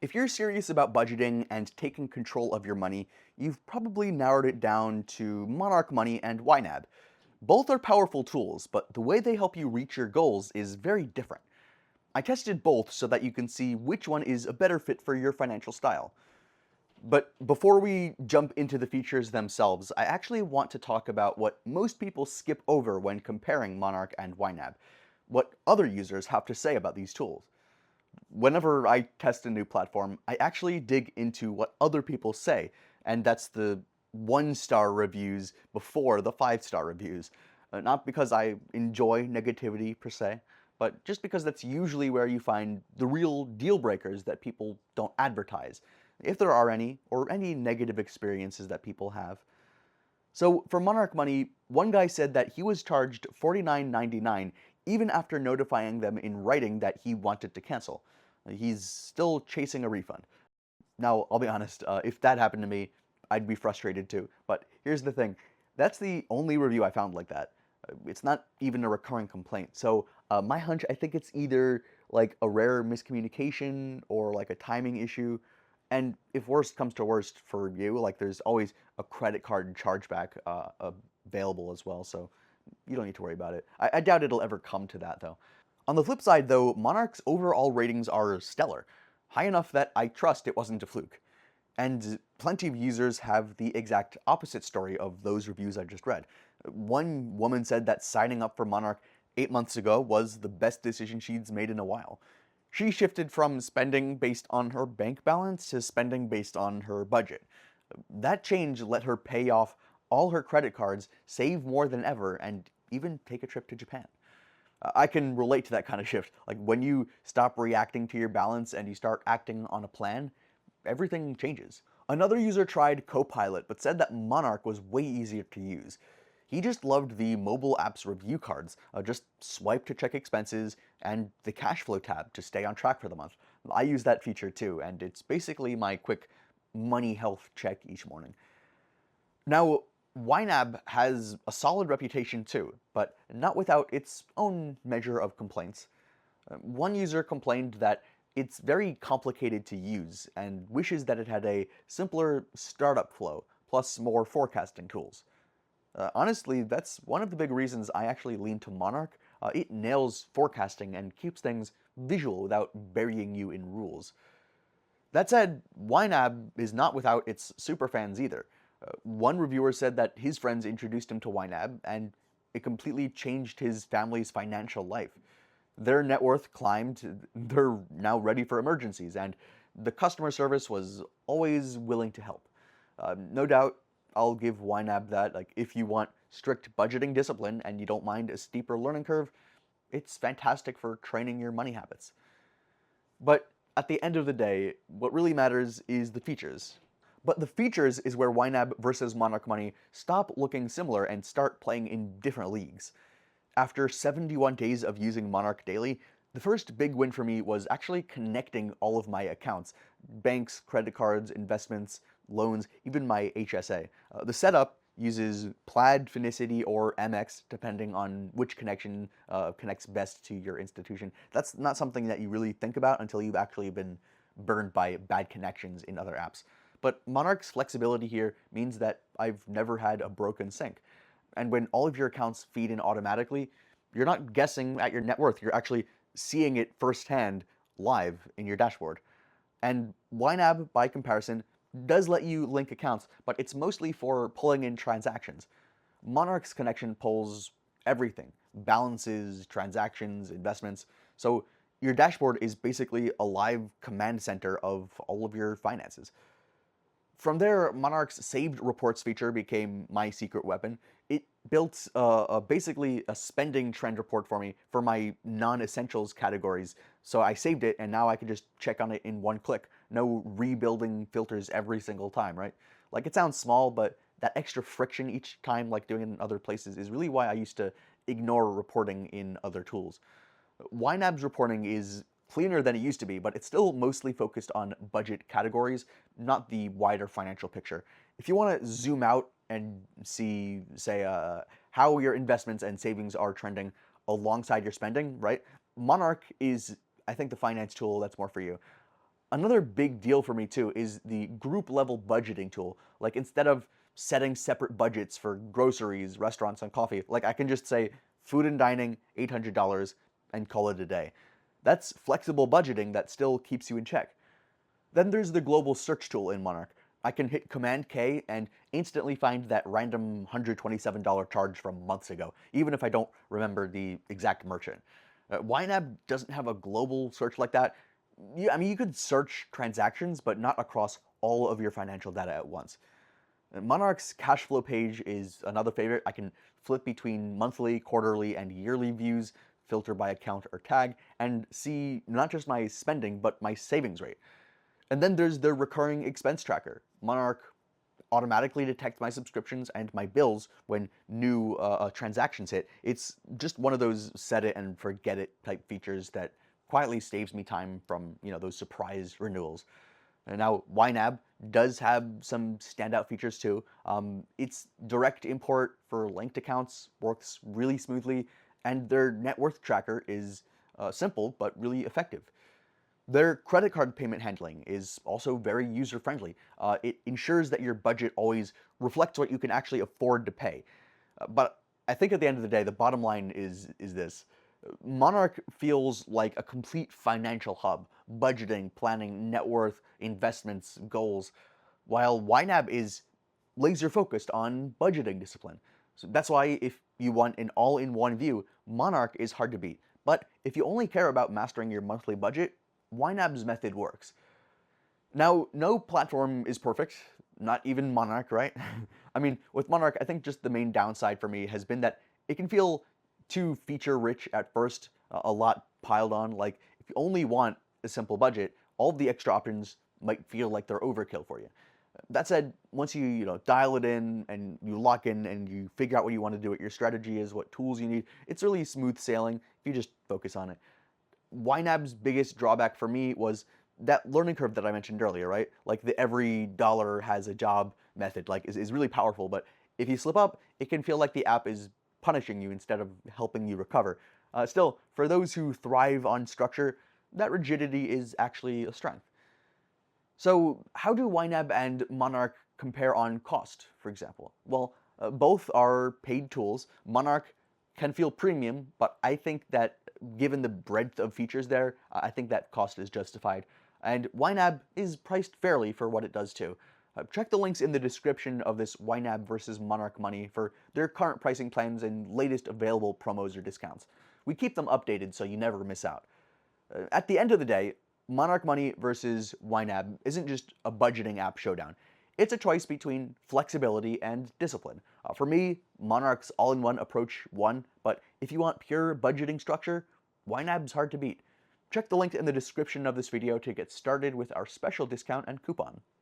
If you're serious about budgeting and taking control of your money, you've probably narrowed it down to Monarch Money and YNAB. Both are powerful tools, but the way they help you reach your goals is very different. I tested both so that you can see which one is a better fit for your financial style. But before we jump into the features themselves, I actually want to talk about what most people skip over when comparing Monarch and YNAB, what other users have to say about these tools. Whenever I test a new platform, I actually dig into what other people say, and that's the 1-star reviews before the 5-star reviews. Not because I enjoy negativity per se, but just because that's usually where you find the real deal breakers that people don't advertise, if there are any, or any negative experiences that people have. So for Monarch Money, one guy said that he was charged $49.99 even after notifying them in writing that he wanted to cancel. He's still chasing a refund. Now, I'll be honest, if that happened to me, I'd be frustrated too. But here's the thing, that's the only review I found like that. It's not even a recurring complaint. So my hunch, I think it's either like a rare miscommunication or like a timing issue. And if worst comes to worst for you, like there's always a credit card chargeback available as well, so you don't need to worry about it. I doubt it'll ever come to that though. On the flip side though, Monarch's overall ratings are stellar, high enough that I trust it wasn't a fluke. And plenty of users have the exact opposite story of those reviews I just read. One woman said that signing up for Monarch 8 months ago was the best decision she's made in a while. She shifted from spending based on her bank balance to spending based on her budget. That change let her pay off all her credit cards, save more than ever, and even take a trip to Japan. I can relate to that kind of shift. Like when you stop reacting to your balance and you start acting on a plan, everything changes. Another user tried Copilot but said that Monarch was way easier to use. He just loved the mobile app's review cards, just swipe to check expenses, and the cash flow tab to stay on track for the month. I use that feature too, and it's basically my quick money health check each morning. Now, YNAB has a solid reputation too, but not without its own measure of complaints. One user complained that it's very complicated to use and wishes that it had a simpler startup flow, plus more forecasting tools. Honestly, that's one of the big reasons I actually lean to Monarch. It nails forecasting and keeps things visual without burying you in rules. That said, YNAB is not without its superfans either. One reviewer said that his friends introduced him to YNAB, and it completely changed his family's financial life. Their net worth climbed, they're now ready for emergencies, and the customer service was always willing to help. No doubt, I'll give YNAB that. Like, if you want strict budgeting discipline and you don't mind a steeper learning curve, it's fantastic for training your money habits. But at the end of the day, what really matters is the features. But the features is where YNAB versus Monarch Money stop looking similar and start playing in different leagues. After 71 days of using Monarch daily, the first big win for me was actually connecting all of my accounts. Banks, credit cards, investments, loans, even my HSA. The setup uses Plaid, Finicity, or MX, depending on which connection connects best to your institution. That's not something that you really think about until you've actually been burned by bad connections in other apps. But Monarch's flexibility here means that I've never had a broken sync. And when all of your accounts feed in automatically, you're not guessing at your net worth, you're actually seeing it firsthand live in your dashboard. And YNAB, by comparison, does let you link accounts, but it's mostly for pulling in transactions. Monarch's connection pulls everything, balances, transactions, investments, so your dashboard is basically a live command center of all of your finances. From there, Monarch's saved reports feature became my secret weapon. It built basically a spending trend report for me for my non-essentials categories. So I saved it, and now I can just check on it in one click. No rebuilding filters every single time, right? Like, it sounds small, but that extra friction each time, like doing it in other places, is really why I used to ignore reporting in other tools. YNAB's reporting is cleaner than it used to be, but it's still mostly focused on budget categories, not the wider financial picture. If you want to zoom out and see, say, how your investments and savings are trending alongside your spending, right? Monarch is, I think, the finance tool that's more for you. Another big deal for me too is the group level budgeting tool. Like instead of setting separate budgets for groceries, restaurants, and coffee, like I can just say food and dining, $800 and call it a day. That's flexible budgeting that still keeps you in check. Then there's the global search tool in Monarch. I can hit Command K and instantly find that random $127 charge from months ago, even if I don't remember the exact merchant. YNAB doesn't have a global search like that. I mean, you could search transactions, but not across all of your financial data at once. Monarch's cash flow page is another favorite. I can flip between monthly, quarterly, and yearly views, filter by account or tag, and see not just my spending, but my savings rate. And then there's the recurring expense tracker. Monarch automatically detects my subscriptions and my bills when new transactions hit. It's just one of those set it and forget it type features that quietly saves me time from those surprise renewals. And now YNAB does have some standout features too. Its direct import for linked accounts works really smoothly, and their net worth tracker is simple but really effective. Their credit card payment handling is also very user-friendly. It ensures that your budget always reflects what you can actually afford to pay. But I think at the end of the day, the bottom line is this. Monarch feels like a complete financial hub, budgeting, planning, net worth, investments, goals, while YNAB is laser focused on budgeting discipline. So that's why if you want an all-in-one view, Monarch is hard to beat. But if you only care about mastering your monthly budget, YNAB's method works. Now, no platform is perfect, not even Monarch, right? I mean, with Monarch, I think just the main downside for me has been that it can feel too feature-rich at first, a lot piled on. Like, if you only want a simple budget, all of the extra options might feel like they're overkill for you. That said, once you dial it in and you lock in and you figure out what you want to do, what your strategy is, what tools you need, it's really smooth sailing if you just focus on it. YNAB's biggest drawback for me was that learning curve that I mentioned earlier, right? Like the every dollar has a job method, like is really powerful, but if you slip up, it can feel like the app is punishing you instead of helping you recover. Still, for those who thrive on structure, that rigidity is actually a strength. So how do YNAB and Monarch compare on cost, for example? Well, both are paid tools. Monarch can feel premium, but I think that given the breadth of features there, I think that cost is justified. And YNAB is priced fairly for what it does too. Check the links in the description of this YNAB versus Monarch Money for their current pricing plans and latest available promos or discounts. We keep them updated so you never miss out. At the end of the day, Monarch Money versus YNAB isn't just a budgeting app showdown. It's a choice between flexibility and discipline. For me, Monarch's all-in-one approach won, but if you want pure budgeting structure, YNAB's hard to beat. Check the link in the description of this video to get started with our special discount and coupon.